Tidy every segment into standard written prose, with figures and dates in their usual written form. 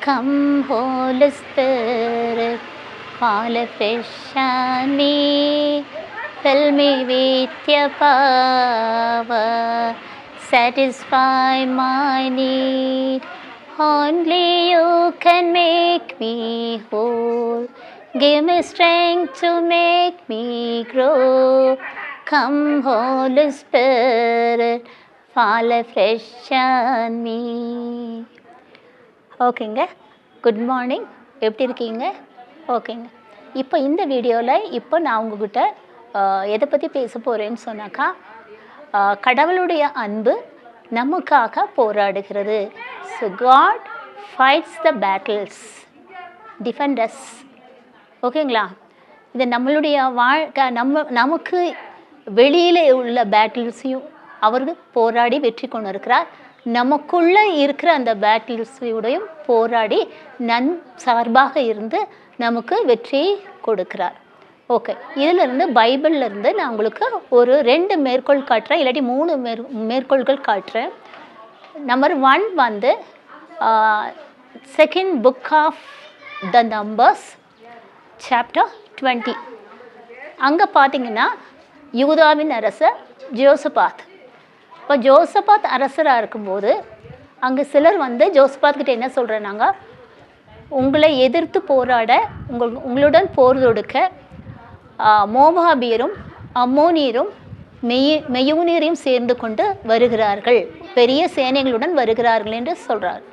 Come, Holy Spirit, fall afresh on me, fill me with your power, satisfy my need. Only you can make me whole, give me strength to make me grow. Come, Holy Spirit, fall afresh on me. ஓகேங்க, good morning. எப்படி இருக்கீங்க? ஓகேங்க, இப்போ இந்த வீடியோவில் நான் உங்ககிட்ட எதை பற்றி பேச போகிறேன்னு சொன்னாக்கா, கடவுளுடைய அன்பு நமக்காக போராடுகிறது. So God fights the battles, defend us. ஓகேங்களா? இது நம்மளுடைய வாழ்க்கை, நமக்கு வெளியில் உள்ள பேட்டில்ஸையும் அவர் போராடி வெற்றி கொண்டு இருக்கிறார். நமக்குள்ளே இருக்கிற அந்த பேட்டில்ஸையோடையும் போராடி சார்பாக இருந்து நமக்கு வெற்றியை கொடுக்கிறார். ஓகே, இதிலிருந்து பைபிள்லேருந்து நான் உங்களுக்கு ஒரு 2 மேற்கோள் காட்டுறேன், இல்லாட்டி 3 மேற்கோள்கள் காட்டுறேன். நம்பர் 1 வந்து second book of the Numbers chapter 20. அங்கே பார்த்தீங்கன்னா யூதாவின் அரசர் ஜோசபாத். இப்போ ஜோசபாத் அரசராக இருக்கும்போது அங்கே சிலர் வந்து ஜோசபாத்கிட்ட என்ன சொல்கிறேன்னாங்க, உங்களை எதிர்த்து போராட உங்களுடன் போர் தொடுக்க மோவாபியரும் அம்மோனியரும் மெயூனியரையும் சேர்ந்து கொண்டு வருகிறார்கள், பெரிய சேனைகளுடன் வருகிறார்கள் என்று சொல்கிறார்.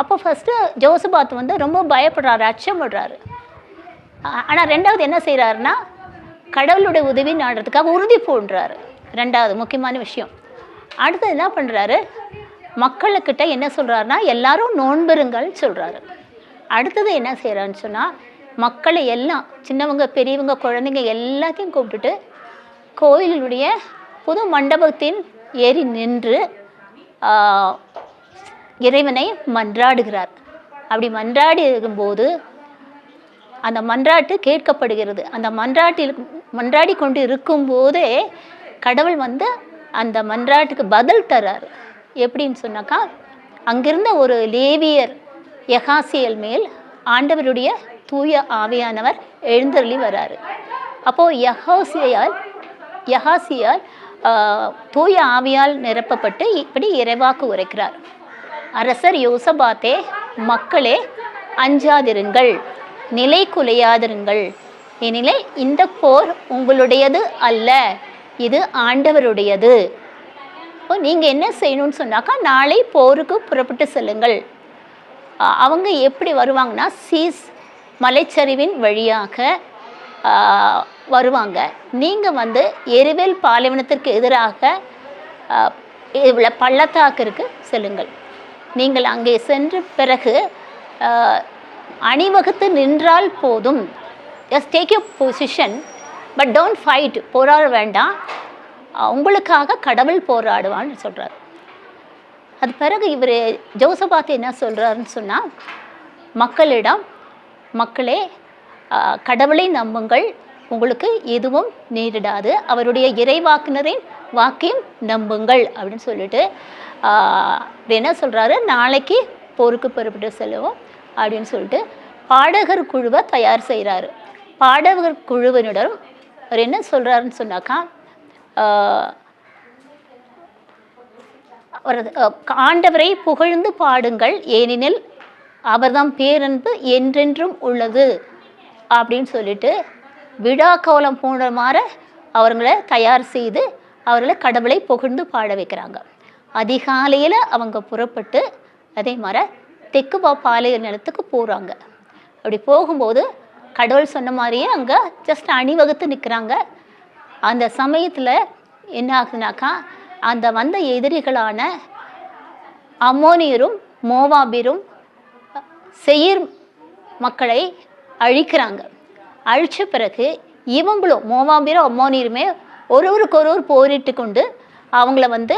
அப்போ ஃபஸ்ட்டு ஜோசபாத் வந்து ரொம்ப பயப்படுறாரு, அச்சப்படுறாரு. ஆனால் 2வது என்ன செய்கிறாருன்னா, கடவுளுடைய உதவி நாடுறதுக்காக உறுதி போன்றாரு. 2வது முக்கியமான விஷயம். அடுத்தது என்ன பண்ணுறாரு, மக்களுக்கிட்ட என்ன சொல்கிறாருன்னா, எல்லாரும் நோன்புருங்கள் சொல்கிறாரு. அடுத்தது என்ன செய்கிறாருன்னு சொன்னால், மக்களை எல்லாம், சின்னவங்க பெரியவங்க குழந்தைங்க எல்லாத்தையும் கூப்பிட்டுட்டு கோயிலுடைய புது மண்டபத்தின் ஏறி நின்று இறைவனை மன்றாடுகிறார். அப்படி மன்றாடி இருக்கும்போது அந்த மன்றாட்டு கேட்கப்படுகிறது. அந்த மன்றாடி கொண்டு இருக்கும்போதே கடவுள் வந்து அந்த மன்றாட்டுக்கு பதில் தர்றார். எப்படின்னு சொன்னாக்கா, அங்கிருந்த ஒரு லேவியர் யகாசியல் மேல் ஆண்டவருடைய தூய ஆவியானவர் எழுந்தருளி வராரு. அப்போது யகாசியால் தூய ஆவியால் நிரப்பப்பட்டு இப்படி இறைவாக்கு உரைக்கிறார். அரசர் யோசபாத்தே, மக்களே அஞ்சாதிருங்கள், நிலை குலையாதிருங்கள், ஏனெனில் இந்த போர் உங்களுடையது அல்ல, இது ஆண்டவருடையது. இப்போ நீங்கள் என்ன செய்யணும்னு சொன்னாக்கா, நாளை போருக்கு புறப்பட்டு செல்லுங்கள். அவங்க எப்படி வருவாங்கன்னா, சீஸ் மலைச்சரிவின் வழியாக வருவாங்க. நீங்கள் வந்து எரிவேல் பாலைவனத்திற்கு எதிராக இவ்வளோ பள்ளத்தாக்கிற்கு செல்லுங்கள். நீங்கள் அங்கே சென்ற பிறகு அணிவகுத்து நின்றால் போதும். Just take you position, but don't fight, போராட வேண்டாம், உங்களுக்காக கடவுள் போராடுவான்னு சொல்கிறார். அது பிறகு இவர் ஜோசபாத் என்ன சொல்கிறாருன்னு சொன்னால், மக்களிடம், மக்களே கடவுளை நம்புங்கள், உங்களுக்கு எதுவும் நேரிடாது, அவருடைய இறைவாக்கினரின் வாக்கையும் நம்புங்கள் அப்படின்னு சொல்லிட்டு என்ன சொல்கிறாரு, நாளைக்கு போருக்கு புறப்பட்டு செல்லுவோம் அப்படின்னு சொல்லிட்டு பாடகர் குழுவை தயார் செய்கிறாரு. பாடகர் குழுவினிடம் அவர் என்ன சொல்கிறாருன்னு சொன்னாக்கா, ஆண்டவரை புகழ்ந்து பாடுங்கள், ஏனெனில் அவர்தான் பேரன்பு என்றென்றும் உள்ளது அப்படின்னு சொல்லிட்டு விழா கோலம் போன்ற மாதிரி அவங்கள தயார் செய்து அவர்களை கடவுளை புகழ்ந்து பாட வைக்கிறாங்க. அதிகாலையில் அவங்க புறப்பட்டு அதே மாதிரி தெற்கு பாலைய நிலத்துக்கு போகிறாங்க. அப்படி போகும்போது கடவுள் சொன்ன மாதிரியே அங்கே ஜஸ்ட் அணிவகுத்து நிற்கிறாங்க. அந்த சமயத்தில் என்ன ஆகுதுனாக்கா, அந்த வந்த எதிரிகளான அம்மோனியரும் மோவாபியரும் செயிர் மக்களை அழிக்கிறாங்க. அழித்த பிறகு இவங்களும் மோவாபியரும் அம்மோனியருமே ஒருவருக்கொருவர் போரிட்டு கொண்டு அவங்கள வந்து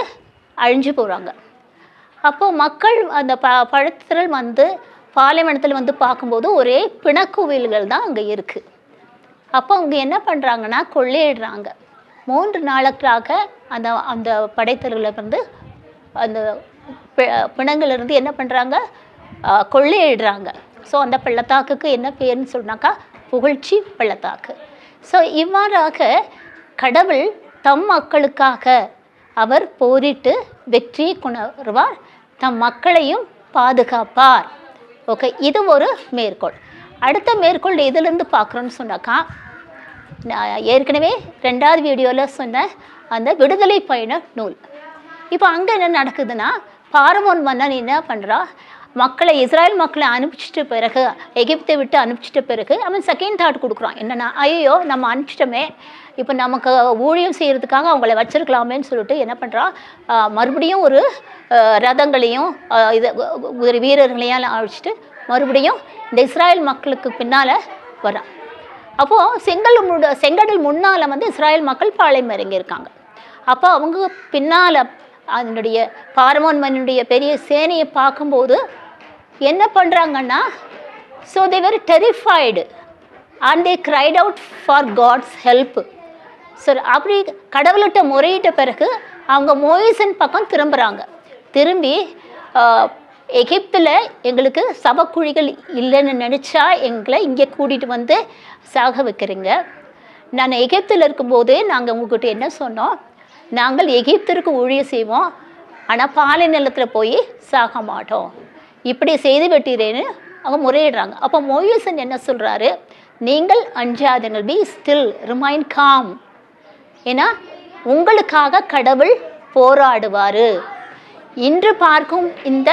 அழிஞ்சு போகிறாங்க. அப்போது மக்கள் அந்த பழத்திரல் வந்து பாலைவனத்தில் வந்து பார்க்கும்போது ஒரே பிணக்குவியல்கள் தான் அங்கே இருக்குது. அப்போ அவங்க என்ன பண்ணுறாங்கன்னா, கொள்ளையிடுறாங்க. 3 நாளுக்காக அந்த அந்த படைத்தலையில் வந்து அந்த பிணங்களிலிருந்து என்ன பண்ணுறாங்க, கொள்ளையிடுறாங்க. ஸோ அந்த பள்ளத்தாக்குக்கு என்ன பேருன்னு சொன்னாக்கா புகழ்ச்சி பள்ளத்தாக்கு. ஸோ இவ்வாறாக கடவுள் தம் மக்களுக்காக அவர் போரிட்டு வெற்றி கொணருவார், தம் மக்களையும் பாதுகாப்பார். ஓகே, இது ஒரு மேற்கோள். அடுத்த மேற்கோள் எதுலேருந்து பார்க்குறோன்னு சொன்னாக்கா, நான் ஏற்கனவே 2வது வீடியோவில் சொன்ன அந்த விடுதலை பயண நூல். இப்போ அங்கே என்ன நடக்குதுன்னா, பார்வோன் மன்னன் என்ன பண்ணுறா, மக்களை இஸ்ராயல் மக்களை அனுப்பிச்சிட்ட பிறகு, எகிப்தை விட்டு அனுப்பிச்சிட்ட பிறகு அவன் செகண்ட் தாட் கொடுக்குறான். என்னென்னா, ஐயோ நம்ம அனுப்பிச்சிட்டோமே, இப்போ நமக்கு ஊழியம் செய்கிறதுக்காக அவங்கள வச்சிருக்கலாமேன்னு சொல்லிட்டு என்ன பண்ணுறான், மறுபடியும் ஒரு ரதங்களையும் ஒரு வீரர்களையும் அழிச்சிட்டு மறுபடியும் இந்த இஸ்ராயல் மக்களுக்கு பின்னால் வரான். அப்போது செங்கடல் முன்னால் வந்து இஸ்ராயல் மக்கள் பாளையம் இறங்கியிருக்காங்க. அப்போ அவங்க பின்னால் அதனுடைய பார்வோன் மன்னனுடைய பெரிய சேனையை பார்க்கும்போது என்ன பண்ணுறாங்கன்னா, so they were terrified and they cried out for God's help. So அப்படி கடவுள்கிட்ட முறையிட்ட பிறகு அவங்க மோயிசன் பக்கம் திரும்பி எகிப்தில் எங்களுக்கு சபக்குழிகள் இல்லைன்னு நினச்சா எங்களை இங்கே கூட்டிகிட்டு வந்து சாக வைக்கிறீங்க. நான் எகிப்தில் இருக்கும்போது நாங்கள் உங்ககிட்ட என்ன சொன்னோம், நாங்கள் எகிப்திற்கு ஊழியம் செய்வோம், ஆனால் பாலை நிலத்தில் போய் சாக மாட்டோம், இப்படி செய்து வெட்டிறேன்னு அவங்க முறையிடுறாங்க. அப்போ மோயிசன் என்ன சொல்கிறாரு, நீங்கள் அஞ்சாதுங்கள், பி ஸ்டில், ரிமைன் காம், ஏன்னா உங்களுக்காக கடவுள் போராடுவார். இன்று பார்க்கும் இந்த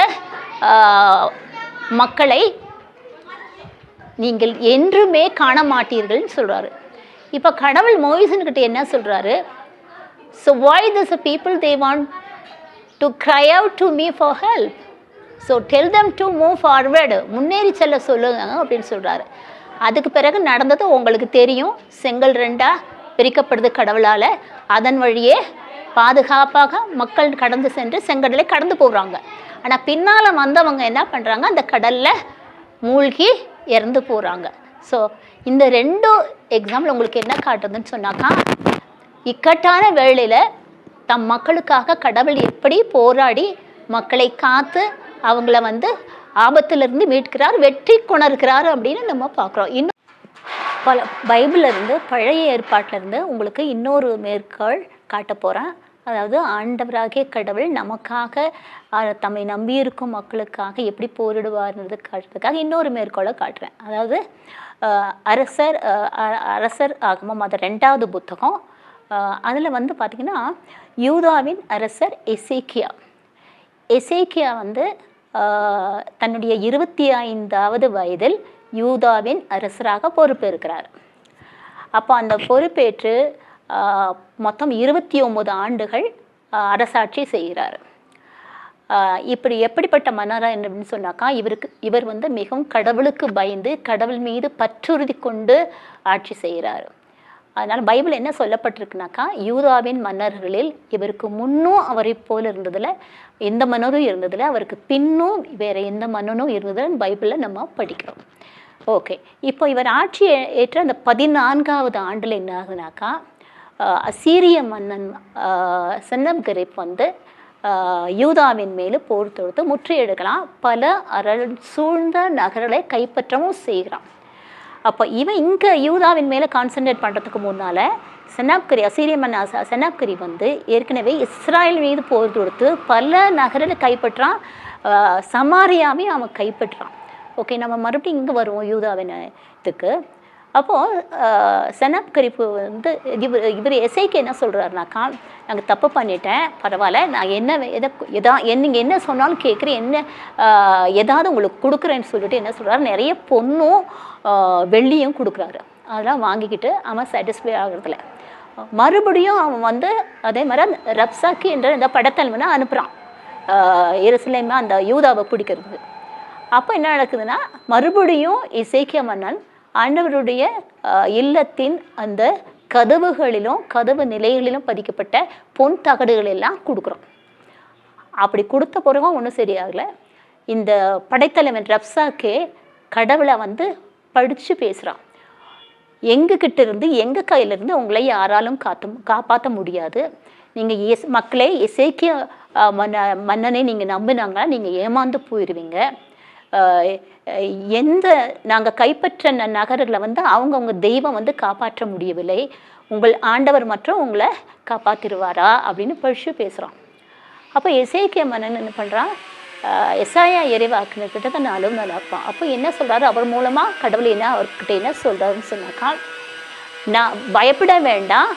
மக்களை நீங்கள் என்றுமே காண மாட்டீர்கள்னு சொல்கிறாரு. இப்போ கடவுள் மோயிசன்கிட்ட என்ன சொல்கிறாரு, so why this people they want to cry out to me for help, so tell them to move forward, முன்னேறி செல்ல சொல்லுங்க அப்படின்னு சொல்கிறாரு. அதுக்கு பிறகு நடந்தது உங்களுக்கு தெரியும். செங்கல் 2ஆக பிரிக்கப்படுது கடவுளால். அதன் வழியே பாதுகாப்பாக மக்கள் கடந்து சென்று செங்கடலை கடந்து போகிறாங்க. ஆனால் பின்னால் வந்தவங்க என்ன பண்ணுறாங்க, அந்த கடலில் மூழ்கி இறந்து போகிறாங்க. ஸோ இந்த 2 எக்ஸாம்பிள் உங்களுக்கு என்ன காட்டுதுன்னு சொன்னாக்கா, இக்கட்டான வேளையில் தம் மக்களுக்காக கடவுள் எப்படி போராடி மக்களை காத்து அவங்கள வந்து ஆபத்திலிருந்து மீட்கிறார், வெற்றி கொணர்கிறார் அப்படின்னு நம்ம பார்க்குறோம். இன்னும் பைபிளிலிருந்து பழைய ஏற்பாட்டிலேருந்து உங்களுக்கு இன்னொரு மேற்கோள் காட்ட போகிறேன். அதாவது ஆண்டவராகிய கடவுள் நமக்காக தம்மை நம்பியிருக்கும் மக்களுக்காக எப்படி போரிடுவார்ன்றது காட்டுறதுக்காக இன்னொரு மேற்கோளை காட்டுறேன். அதாவது அரசர் ஆகமம், அது 2வது புத்தகம். அதில் வந்து பார்த்திங்கன்னா, யூதாவின் அரசர் எசேக்கியா வந்து தன்னுடைய 25வது வயதில் யூதாவின் அரசராக பொறுப்பேற்கிறார். அப்போ அந்த பொறுப்பேற்று மொத்தம் 29 ஆண்டுகள் அரசாட்சி செய்கிறார். இப்படி எப்படிப்பட்ட மன்னரா அப்படின்னு சொன்னாக்கா, இவர் வந்து மிகவும் கடவுளுக்கு பயந்து கடவுள் மீது பற்றுறுதி கொண்டு ஆட்சி செய்கிறார். அதனால் பைபிள் என்ன சொல்லப்பட்டிருக்குனாக்கா, யூதாவின் மன்னர்களில் இவருக்கு முன்னும் அவரை போல் இருந்ததில் எந்த மன்னரும் இருந்ததில்லை, அவருக்கு பின்னும் வேறு எந்த மன்னனும் இருந்ததில்லை பைபிளில் நம்ம படிக்கிறோம். ஓகே, இப்போ இவர் ஆட்சி ஏற்ற அந்த 14வது ஆண்டில் என்ன ஆகுனாக்கா, அசீரிய மன்னன் சென்னப்கரிப் வந்து யூதாவின் மேலே போர் தொடுத்து முற்றுகையிடலாம், பல சூழ்ந்த நகர்களை கைப்பற்றவும் செய்கிறான். அப்போ இவன் இங்கே யூதாவின் மேலே கான்சன்ட்ரேட் பண்ணுறதுக்கு முன்னால் அசீரிய மன்னன் சென்னப்கரி வந்து ஏற்கனவே இஸ்ராயல் மீது போர் தொடுத்து பல நகர்களை கைப்பற்றான், சமாரியாவையும் அவன் கைப்பற்றான். ஓகே, நம்ம மறுபடியும் இங்கே வருவோம் யூதாவின் இதுக்கு. அப்போது சென்னப்கரிப்பு வந்து இவர் எசேக்கியா என்ன சொல்கிறாருனாக்கா, நாங்கள் தப்பு பண்ணிட்டேன், பரவாயில்ல, நான் நீங்கள் என்ன சொன்னாலும் கேட்குறேன், எதாவது உங்களுக்கு கொடுக்குறேன்னு சொல்லிட்டு என்ன சொல்கிறாரு, நிறைய பொண்ணும் வெள்ளியும் கொடுக்குறாரு. அதெல்லாம் வாங்கிக்கிட்டு அவன் சாட்டிஸ்ஃபை ஆகிறதில்ல. மறுபடியும் அவன் வந்து அதே மாதிரி ரப்சாக்கி என்ற இந்த படத்தலைவனை அனுப்புகிறான் எருசலேமை அந்த யூதாவை பிடிக்கிறதுக்கு. அப்போ என்ன நடக்குதுன்னா, மறுபடியும் எசேக்கியா மன்னன் ஆண்டவருடைய இல்லத்தின் அந்த கதவுகளிலும் கதவு நிலைகளிலும் பதிக்கப்பட்ட பொன் தகடுகள் எல்லாம் கொடுக்குறோம். அப்படி கொடுத்த பிறகும் ஒன்றும் சரியாகலை. இந்த படைத்தலைவன் ரப்சாக்கே கடவுளை வந்து படித்து பேசுகிறான், எங்ககிட்ட இருந்து எங்கள் கையிலேருந்து உங்களை யாராலும் காப்பாற்ற முடியாது, நீங்கள் மக்களே எசேக்கியா மன்னனை நீங்கள் நம்பினாங்கன்னா நீங்கள் ஏமாந்து போயிடுவீங்க, எந்த நாங்கள் கைப்பற்ற நகர்களை வந்து அவங்கவுங்க தெய்வம் வந்து காப்பாற்ற முடியவில்லை, உங்கள் ஆண்டவர் மற்றும் உங்களை காப்பாற்றிடுவாரா அப்படின்னு பழிச்சு பேசுகிறான். அப்போ எசேக்கியா மன்னன் என்ன பண்ணுறான், எசாயா இறைவாக்கினர்கிட்ட தான் 4 நாள் இருப்பான். அப்போ என்ன சொல்கிறாரு, அவர் மூலமாக கடவுள் என்ன அவர்கிட்ட என்ன சொல்கிறாருன்னு சொன்னாக்கா, நான் பயப்பட வேண்டாம்,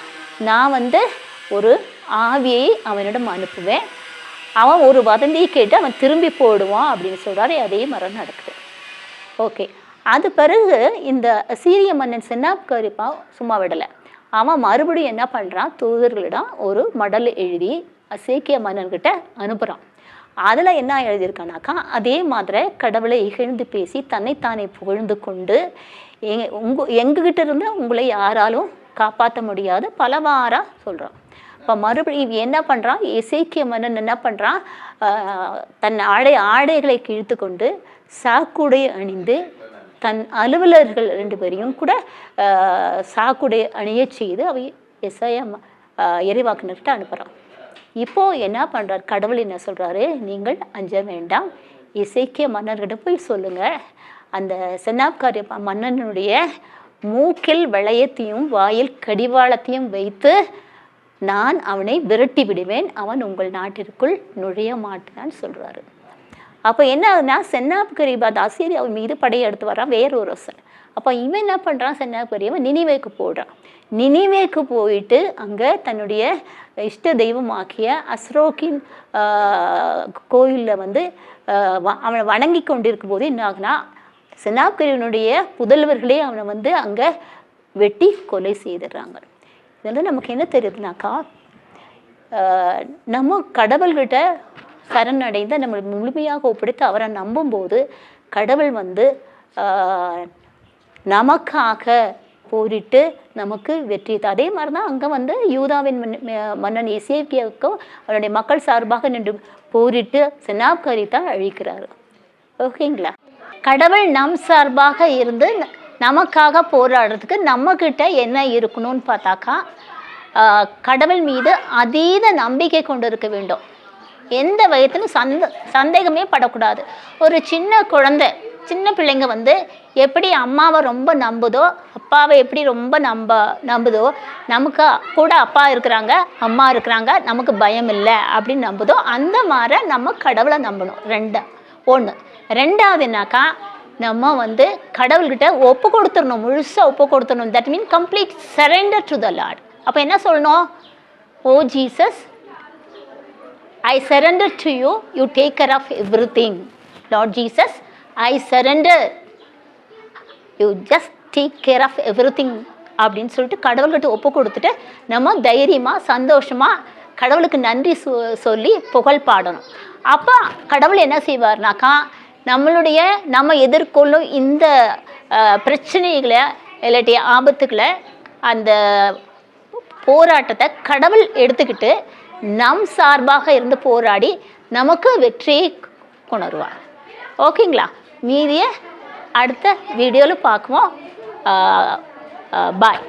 நான் வந்து ஒரு ஆவியை அவனிடம் அனுப்புவேன், அவன் ஒரு வதந்தியை கேட்டு அவன் திரும்பி போடுவான் அப்படின்னு சொல்கிறாரு. அதே மாதிரி நடக்குது. ஓகே, அது பிறகு இந்த சீரிய மன்னன் சென்னாப்கரிப்பா சும்மா விடலை. அவன் மறுபடியும் என்ன பண்ணுறான், தூதர்களிடம் ஒரு மடல் எழுதி எசேக்கியா மன்னன்கிட்ட அனுப்புகிறான். அதில் என்ன எழுதியிருக்கானாக்கா, அதே மாதிரி கடவுளை இகழ்ந்து பேசி தன்னைத்தானே புகழ்ந்து கொண்டு எங்ககிட்ட இருந்து உங்களை யாராலும் காப்பாற்ற முடியாது பலவாறாக சொல்கிறான். இப்போ மறுபடியும் என்ன பண்ணுறான், எசேக்கியா மன்னன் என்ன பண்ணுறான், தன் ஆடைகளை கிழித்து கொண்டு சாக்குடை அணிந்து தன் அலுவலர்கள் 2 பேரையும் கூட சாக்குடை அணிய செய்து அவை எசாயா இறைவாக்கினர்கிட்ட அனுப்புகிறான். இப்போது என்ன பண்ணுறார், கடவுள் என்ன சொல்கிறாரு, நீங்கள் அஞ்ச வேண்டாம், எசேக்கியா மன்னர்கிட்ட போய் சொல்லுங்கள், அந்த சென்னாப்காரிய மன்னனுடைய மூக்கில் வளையத்தையும் வாயில் கடிவாளத்தையும் வைத்து நான் அவனை விரட்டி விடுவேன், அவன் உங்கள் நாட்டிற்குள் நுழைய மாட்டான்னு சொல்கிறாரு. அப்போ என்ன ஆகுதுன்னா, சென்னாப்கரிபாத் அசீரியாவின் மீது படையெடுத்து வரான் வேறொரு அரசன். அப்போ இவன் என்ன பண்ணுறான், சென்னாப்கரியவன் நினிவேக்கு போடுறான். நினிவேக்கு போயிட்டு அங்கே தன்னுடைய இஷ்ட தெய்வமாக்கிய அஸ்ரோக்கின் கோயிலில் வந்து அவனை வணங்கி கொண்டிருக்கும் போது என்ன ஆகுனா, சென்னாப்கரியனுடைய புதல்வர்களே அவனை வந்து அங்கே வெட்டி கொலை செய்துடுறாங்க. இதெல்லாம் நமக்கு என்ன தெரியுதுனாக்கா, நம்ம கடவுள்கிட்ட சரணடைந்து நம்ம முழுமையாக ஒப்படைத்து அவரை நம்பும்போது கடவுள் வந்து நமக்காக போரிட்டு நமக்கு வெற்றி. அதே மாதிரி தான் அங்கே வந்து யூதாவின் மன்னன் எசேக்கியாவுக்கும் அவருடைய மக்கள் சார்பாக நின்று போரிட்டு சென்னாப்கரியை அழிக்கிறாரு. ஓகேங்களா, கடவுள் நம் சார்பாக இருந்து நமக்காக போராடுறதுக்கு நம்மக்கிட்ட என்ன இருக்கணும்னு பார்த்தாக்கா, கடவுள் மீது அதீத நம்பிக்கை கொண்டு இருக்க வேண்டும். எந்த வயதிலும் சந்தேகமே படக்கூடாது. ஒரு சின்ன குழந்தை, சின்ன பிள்ளைங்க வந்து எப்படி அம்மாவை ரொம்ப நம்புதோ, அப்பாவை எப்படி ரொம்ப நம்புதோ, நமக்கு கூட அப்பா இருக்கிறாங்க அம்மா இருக்கிறாங்க நமக்கு பயம் இல்லை அப்படின்னு நம்புதோ, அந்த மாதிரி நம்ம கடவுளை நம்பணும். 1. 2வது என்னாக்கா, நம்ம வந்து கடவுள்கிட்ட ஒப்பு கொடுத்துடணும், முழுசாக ஒப்பு கொடுத்துடணும். That mean complete surrender to the Lord. அப்போ என்ன சொல்லணும், ஓ Jesus, I surrender to you, you take care of everything. Lord Jesus, I surrender, you just take care of everything அப்படின்னு சொல்லிட்டு கடவுள்கிட்ட ஒப்பு கொடுத்துட்டு நம்ம தைரியமாக சந்தோஷமாக கடவுளுக்கு நன்றி சொல்லி புகழ் பாடணும். அப்போ கடவுள் என்ன செய்வார்னாக்கா, நம்ம எதிர்கொள்ளும் இந்த பிரச்சனைகளை இல்லாட்டி ஆபத்துக்களை, அந்த போராட்டத்தை கடவுள் எடுத்துக்கிட்டு நம் சார்பாக இருந்து போராடி நமக்கு வெற்றியை கொணருவார். ஓகேங்களா, மீதியை அடுத்த வீடியோவில் பார்க்குவோம். பாய்.